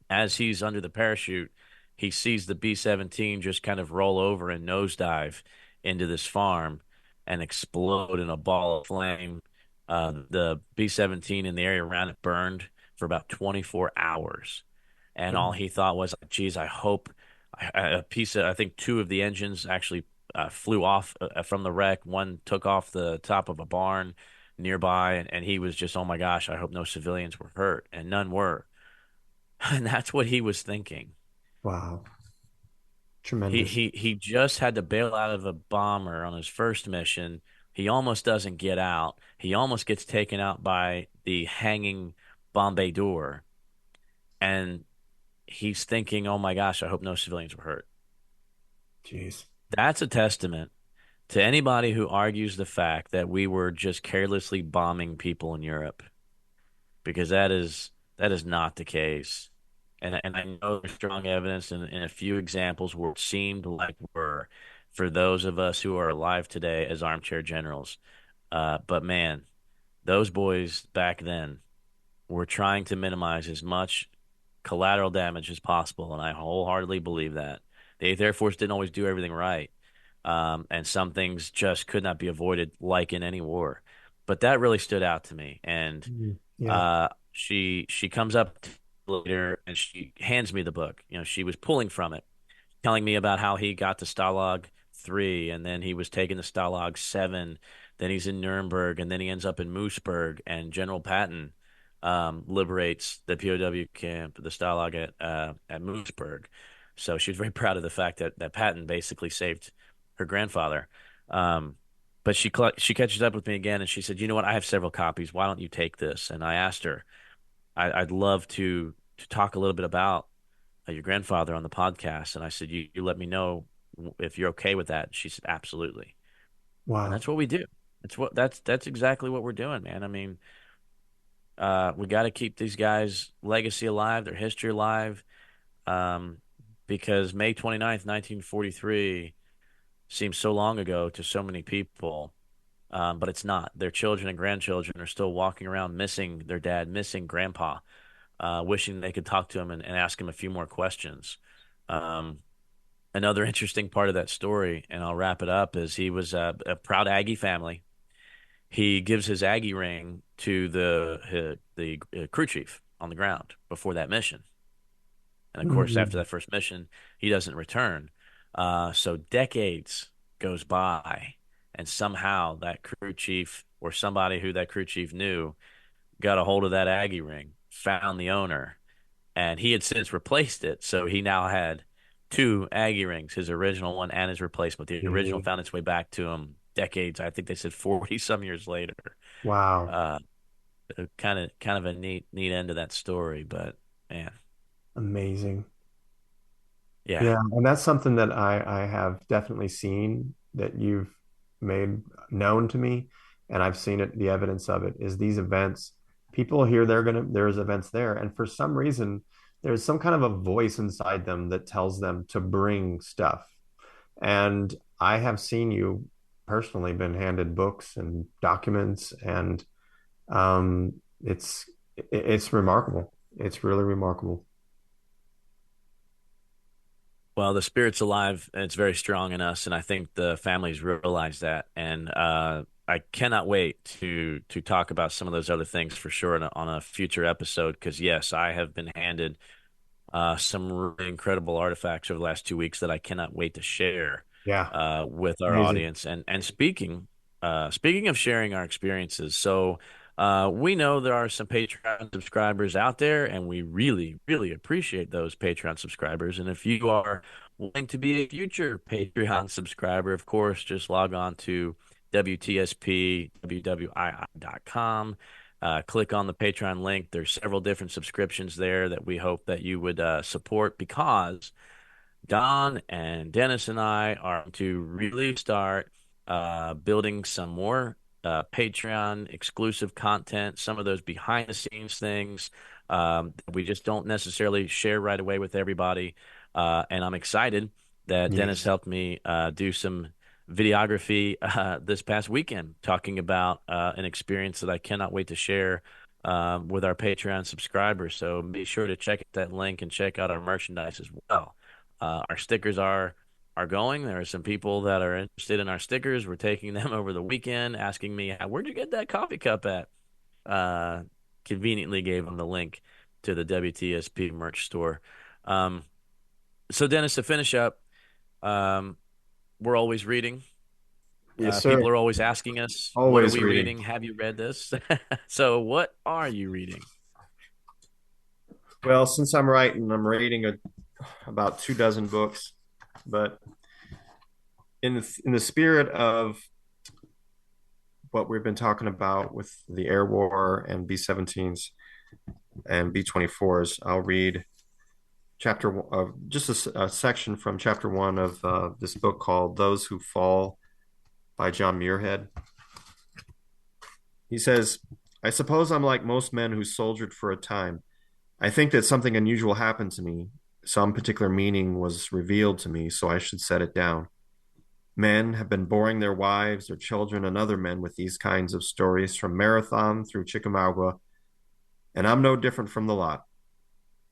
As he's under the parachute, he sees the B-17 just kind of roll over and nosedive into this farm and explode in a ball of flame. The B-17 in the area around it burned for about 24 hours. And all he thought was, geez, I hope I think two of the engines actually flew off from the wreck. One took off the top of a barn nearby, and he was just, oh my gosh, I hope no civilians were hurt, and none were. And that's what he was thinking. Wow. He Tremendous. he he just had to bail out of a bomber on his first mission. He almost doesn't get out. He almost gets taken out by the hanging Bombay door, and he's thinking, "Oh my gosh, I hope no civilians were hurt." Jeez. That's a testament to anybody who argues the fact that we were just carelessly bombing people in Europe, because that is not the case. And I know there's strong evidence in a few examples where it seemed like we're, for those of us who are alive today as armchair generals. But man, those boys back then were trying to minimize as much collateral damage as possible, and I wholeheartedly believe that. The 8th Air Force didn't always do everything right, and some things just could not be avoided, like in any war. But that really stood out to me, and Yeah. she comes up later and she hands me the book. She was pulling from it, telling me about how he got to Stalag 3, and then he was taken to Stalag 7. Then he's in Nuremberg, and then he ends up in Moosburg, and General Patton liberates the POW camp, the Stalag at Moosburg. So she was very proud of the fact that Patton basically saved her grandfather. Um, but she catches up with me again, and she said, "You know what? I have several copies. Why don't you take this?" And I asked her, I'd love to talk a little bit about your grandfather on the podcast. And I said, you let me know if you're okay with that. And she said, absolutely. And Wow. that's what we do. That's exactly what we're doing, man. I mean, we got to keep these guys' legacy alive, their history alive, um, because May 29th, 1943 seems so long ago to so many people. But it's not. Their children and grandchildren are still walking around missing their dad, missing grandpa, wishing they could talk to him and ask him a few more questions. Um, Another interesting part of that story, and I'll wrap it up, is he was a proud Aggie family. He gives his Aggie ring to the crew chief on the ground before that mission. And of course, after Mhm. that first mission, he doesn't return. So decades goes by, and somehow that crew chief or somebody who that crew chief knew got a hold of that Aggie ring, found the owner, and he had since replaced it. So he now had two Aggie rings, his original one and his replacement. The original Mhm. found its way back to him decades. I think they said 40 some years later. Wow. Uh, kind of a neat end to that story, but man, Amazing. yeah. Yeah, and that's something that I have definitely seen that you've made known to me, and I've seen it, the evidence of it is these events. People hear there's events there, and for some reason, there's some kind of a voice inside them that tells them to bring stuff. And I have seen you personally been handed books and documents, and it's remarkable. It's really remarkable. Well, the spirit's alive and it's very strong in us, and I think the families realize that. And I cannot wait to talk about some of those other things for sure on a future episode. Because yes, I have been handed some really incredible artifacts over the last 2 weeks that I cannot wait to share Yeah, with our amazing. audience. And speaking of sharing our experiences, so we know there are some Patreon subscribers out there, and we really, really appreciate those Patreon subscribers. And if you are wanting to be a future Patreon subscriber, of course, just log on to WTSPWWIIEP.com. Click on the Patreon link. There's several different subscriptions there that we hope that you would support because Don and Dennis and I are to really start building some more Patreon exclusive content, some of those behind the scenes things that we just don't necessarily share right away with everybody. And I'm excited that Dennis Yes. helped me do some videography this past weekend, talking about an experience that I cannot wait to share with our Patreon subscribers. So be sure to check that link and check out our merchandise as well. Our stickers are going. There are some people that are interested in our stickers. We're taking them over the weekend, asking me, "Where'd you get that coffee cup at?" Uh, Conveniently gave them the link to the WTSP merch store. Um, so, Dennis, to finish up, um, we're always reading. Yes, People sir. are always asking us, "What are Always we reading. reading? Have you read this?" So, what are you reading? Well, since I'm writing, I'm reading about 2 dozen books, but in the spirit of what we've been talking about with the air war and B-17s and B-24s, I'll read chapter of just a section from chapter one of this book called "Those Who Fall" by John Muirhead. He says, "I suppose I'm like most men who soldiered for a time. I think that something unusual happened to me. Some particular meaning was revealed to me, so I should set it down. Men have been boring their wives, their children, and other men with these kinds of stories from Marathon through Chickamauga, and I'm no different from the lot.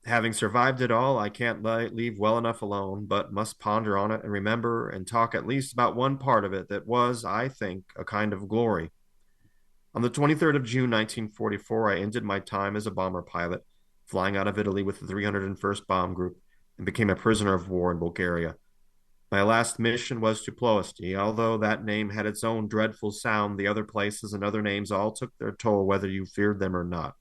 Having survived it all, I can't leave well enough alone, but must ponder on it and remember and talk at least about one part of it that was, I think, a kind of glory. On the 23rd of June, 1944, I ended my time as a bomber pilot, flying out of Italy with the 301st Bomb Group, and became a prisoner of war in Bulgaria. My last mission was to Ploesti. Although that name had its own dreadful sound, the other places and other names all took their toll whether you feared them or not.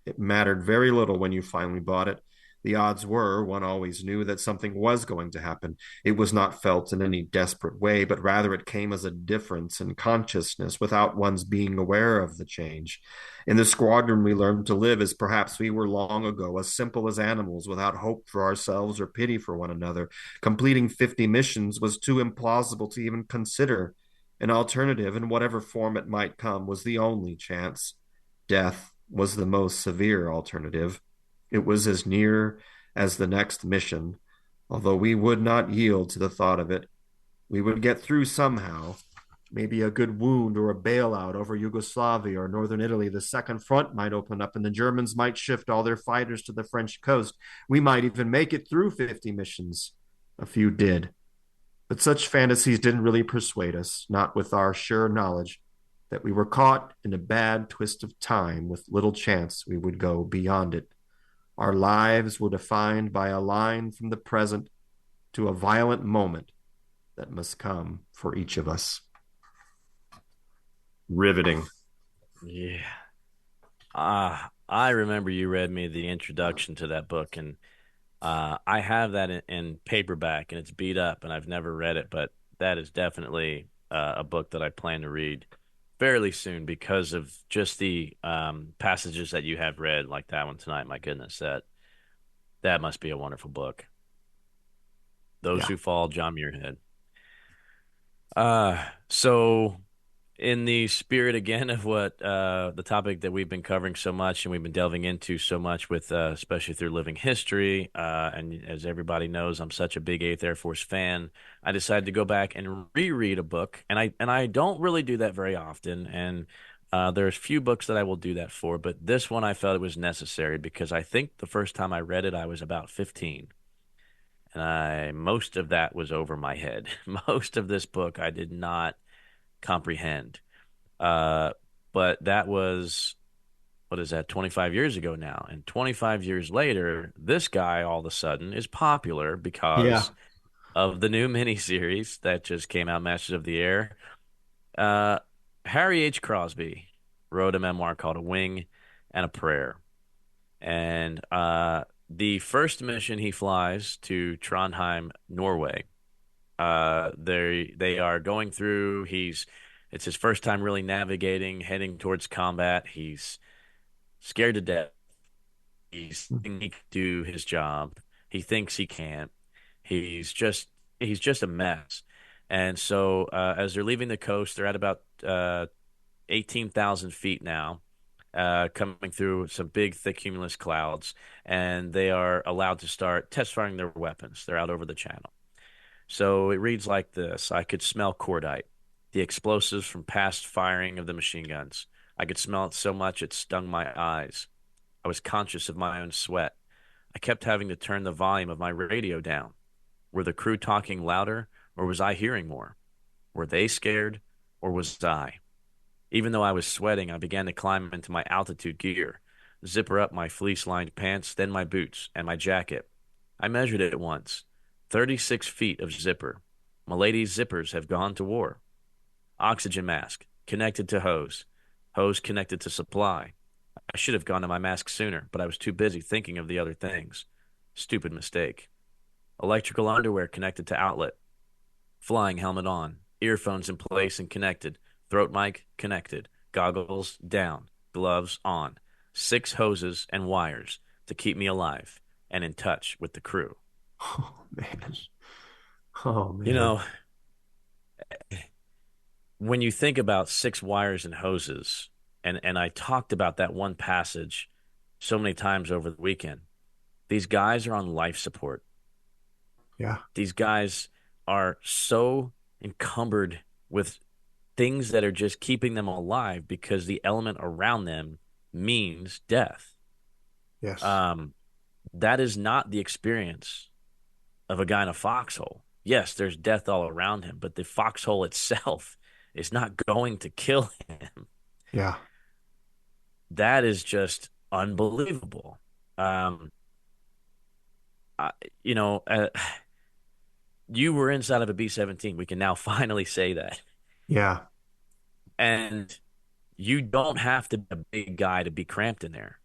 It mattered very little when you finally bought it. The odds were, one always knew that something was going to happen. It was not felt in any desperate way, but rather it came as a difference in consciousness without one's being aware of the change. In the squadron, we learned to live as perhaps we were long ago, as simple as animals, without hope for ourselves or pity for one another. Completing 50 missions was too implausible to even consider. An alternative, in whatever form it might come, was the only chance. Death was the most severe alternative. It was as near as the next mission. Although we would not yield to the thought of it, we would get through somehow. Maybe a good wound or a bailout over Yugoslavia or northern Italy. The second front might open up and the Germans might shift all their fighters to the French coast. We might even make it through 50 missions. A few did. But such fantasies didn't really persuade us, not with our sure knowledge that we were caught in a bad twist of time with little chance we would go beyond it. Our lives were defined by a line from the present to a violent moment that must come for each of us. Riveting. Yeah. I remember you read me the introduction to that book, and I have that in paperback, and it's beat up, and I've never read it, but that is definitely a book that I plan to read fairly soon because of just the passages that you have read, like that one tonight. My goodness, that must be a wonderful book. Those Yeah. Who Fall, John Muirhead. So in the spirit again of what the topic that we've been covering so much and we've been delving into so much with especially through living history and as everybody knows I'm such a big 8th Air Force fan. I decided to go back and reread a book, and I don't really do that very often, and there's few books that I will do that for, but this one I felt it was necessary because I think the first time I read it I was about 15, and I most of that was over my head. Most of this book I did not comprehend. Uh, but that was, what is that, 25 years ago now. And 25 years later, this guy all of a sudden is popular Yeah. because of the new miniseries that just came out, Masters of the Air. Uh, Harry H. Crosby wrote a memoir called A Wing and a Prayer. And the first mission he flies to Trondheim, Norway. They are going through. It's his first time really navigating, heading towards combat. He's scared to death. He can do his job. He thinks he can't. He's just a mess. And so as they're leaving the coast, they're at about 18,000 feet now, coming through some big, thick cumulus clouds, and they are allowed to start test firing their weapons. They're out over the channel. So it reads like this. I could smell cordite, the explosives from past firing of the machine guns. I could smell it so much it stung my eyes. I was conscious of my own sweat. I kept having to turn the volume of my radio down. Were the crew talking louder, or was I hearing more? Were they scared, or was I? Even though I was sweating, I began to climb into my altitude gear, zipper up my fleece-lined pants, then my boots and my jacket. I measured it once. 36 feet of zipper. Milady's zippers have gone to war. Oxygen mask, connected to hose. Hose connected to supply. I should have gone to my mask sooner, but I was too busy thinking of the other things. Stupid mistake. Electrical underwear connected to outlet. Flying helmet on. Earphones in place and connected. Throat mic connected. Goggles down. Gloves on. 6 hoses and wires to keep me alive and in touch with the crew. Oh man. Oh You man. know, when you think about 6 wires and hoses, and I talked about that one passage so many times over the weekend, these guys are on life support. Yeah. These guys are so encumbered with things that are just keeping them alive because the element around them means death. Yes. That is not the experience of a guy in a foxhole. Yes, there's death all around him, but the foxhole itself is not going to kill him. Yeah. That is just unbelievable. Um, I, you know, you were inside of a B-17. We can now finally say that. Yeah. And you don't have to be a big guy to be cramped in there.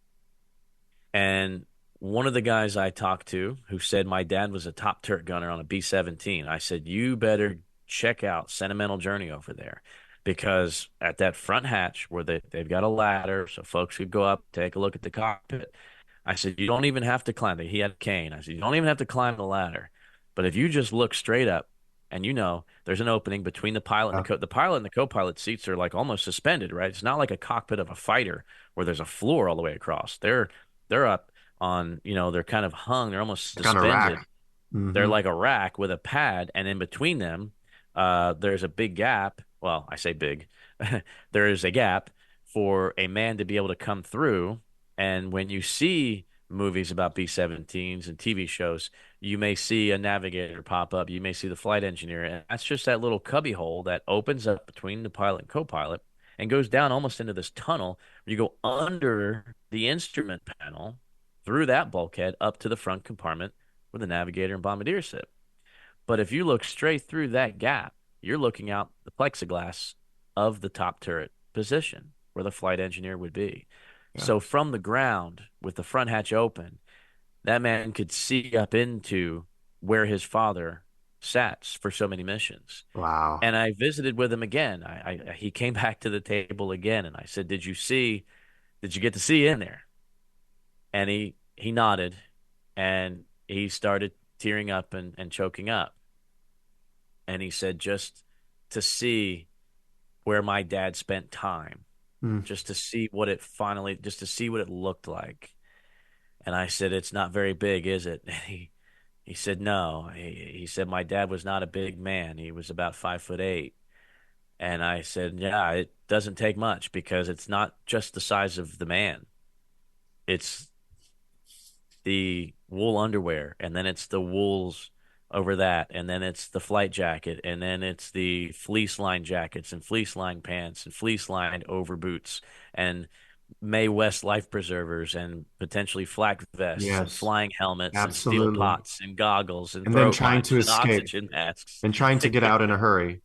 And one of the guys I talked to who said my dad was a top turret gunner on a B-17, I said, you better check out Sentimental Journey over there. Because at that front hatch where they've got a ladder so folks could go up, take a look at the cockpit. I said, you don't even have to climb it. He had a cane. I said, you don't even have to climb the ladder. But if you just look straight up and you know there's an opening between the pilot and the pilot and the co-pilot seats are like almost suspended, right? It's not like a cockpit of a fighter where there's a floor all the way across. They're up on, they're kind of hung. They're almost Like on a suspended. rack. They're Mm-hmm. like a rack with a pad, and in between them, there's a big gap. Well, I say big. There is a gap for a man to be able to come through. And when you see movies about B-17s and TV shows, you may see a navigator pop up. You may see the flight engineer. And that's just that little cubby hole that opens up between the pilot and co-pilot and goes down almost into this tunnel where you go under the instrument panel through that bulkhead up to the front compartment where the navigator and bombardier sit. But if you look straight through that gap, you're looking out the plexiglass of the top turret position where the flight engineer would be. Yeah. So from the ground, with the front hatch open, that man could see up into where his father sat for so many missions. Wow. And I visited with him again. He came back to the table again, and I said, did you get to see in there? And he nodded, and he started tearing up and choking up. And he said, just to see where my dad spent time, just to see just to see what it looked like. And I said, it's not very big, is it? And he said, no. He said, my dad was not a big man. He was about 5'8". And I said, yeah, it doesn't take much because it's not just the size of the man. It's the wool underwear, and then it's the wools over that, and then it's the flight jacket, and then it's the fleece-lined jackets and fleece-lined pants and fleece-lined over boots and Mae West life preservers and potentially flak vests and Yes. flying helmets and steel Absolutely. pots and goggles and And then throat trying mics to and escape oxygen masks. and trying to get out in a hurry.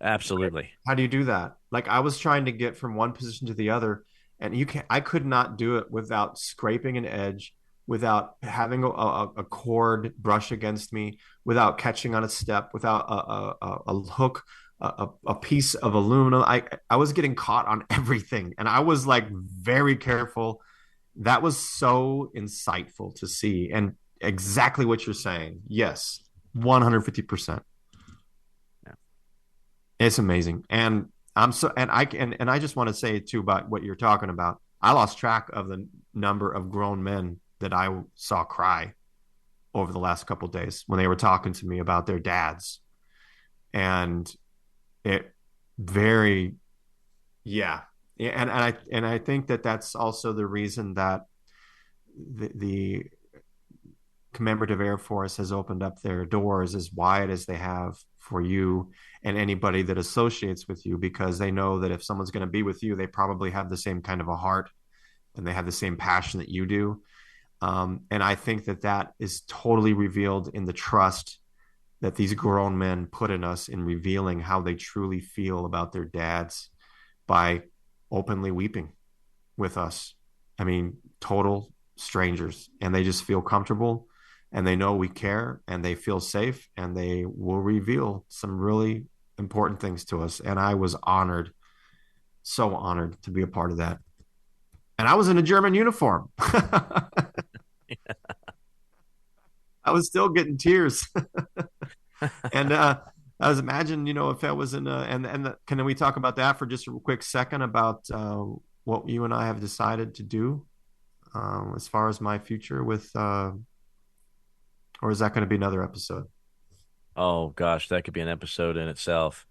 Absolutely. How do you do that? Like I was trying to get from one position to the other, and I could not do it without scraping an edge, without having a cord brush against me, without catching on a step, without a hook, a piece of aluminum. I was getting caught on everything, and I was like very careful. That was so insightful to see, and exactly what you're saying. Yes, 150%. Yeah. It's amazing. And I just want to say too about what you're talking about. I lost track of the number of grown men that I saw cry over the last couple of days when they were talking to me about their dads. And it very, yeah. And I think that that's also the reason that the commemorative Air Force has opened up their doors as wide as they have for you and anybody that associates with you, because they know that if someone's going to be with you, they probably have the same kind of a heart and they have the same passion that you do. And I think that that is totally revealed in the trust that these grown men put in us in revealing how they truly feel about their dads by openly weeping with us. I mean, total strangers, and they just feel comfortable and they know we care and they feel safe and they will reveal some really important things to us. And I was honored, so honored to be a part of that. And I was in a German uniform. I was still getting tears. And I was imagine, if I was in can we talk about that for just a quick second about what you and I have decided to do as far as my future with, or is that going to be another episode? Oh gosh, that could be an episode in itself.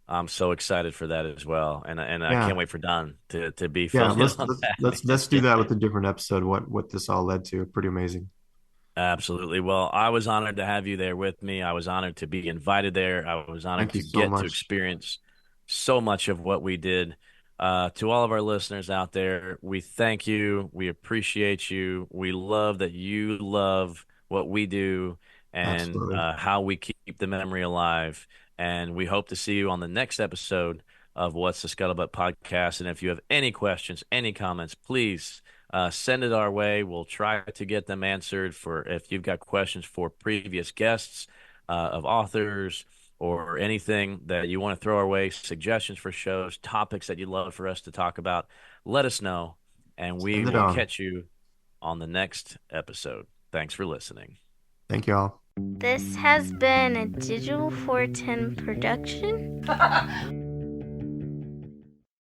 I'm so excited for that as well, and I can't Yeah, wait for Don to be yeah. filling in Let's on let's that. let's let's do that with a different episode. What this all led to? Pretty amazing. Absolutely. Well, I was honored to have you there with me. I was honored to be invited there. I was honored Thank you to so get to much. experience so much of what we did. To all of our listeners out there, we thank you. We appreciate you. We love that you love what we do and Absolutely. how we keep the memory alive. And we hope to see you on the next episode of What's the Scuttlebutt podcast. And if you have any questions, any comments, please send it our way. We'll try to get them answered. For if you've got questions for previous guests of authors or anything that you want to throw our way, suggestions for shows, topics that you'd love for us to talk about, let us know, and we Send it will on. catch you on the next episode. Thanks for listening. Thank you all. This has been a Digital 410 production.